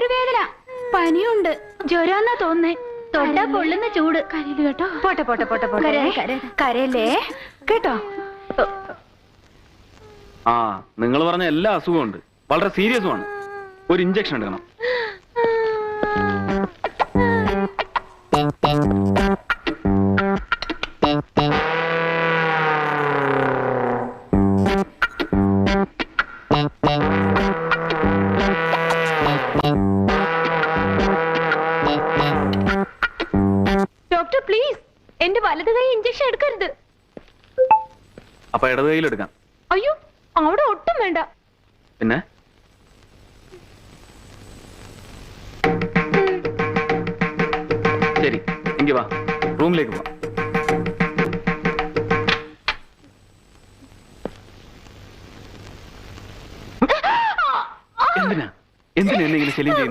വയറുവേദന, പനിയുണ്ട്, ജ്വരാന്നാ തോന്നേ. തൊട്ടാ പൊള്ളുന്ന ചൂട്. കരയില് കേട്ടോ. പോട്ടെ പോട്ടെ പോട്ടെ പോട്ടെ. കരയല്ലേ കേട്ടോ. ആ, നിങ്ങൾ പറഞ്ഞ എല്ലാ അസുഖവും ഉണ്ട്, വളരെ സീരിയസുമാണ്. ഒരു ഇഞ്ചക്ഷൻ എടുക്കണം. ഡോക്ടർ പ്ലീസ്, എന്റെ വലത് കൈ ഇഞ്ചക്ഷൻ എടുക്കരുത്. അപ്പൊ ഇടത് കൈയിൽ എടുക്കാം. അയ്യോ, അവിടെ ഒട്ടും വേണ്ട. പിന്നെ ശരി, എങ്കിൽ വാ, റൂമിലേക്ക് പോവാം. എന്തിനാ എന്തിനാ എന്നെ ഇങ്ങനെ ശല്യം ചെയ്യുന്നത്?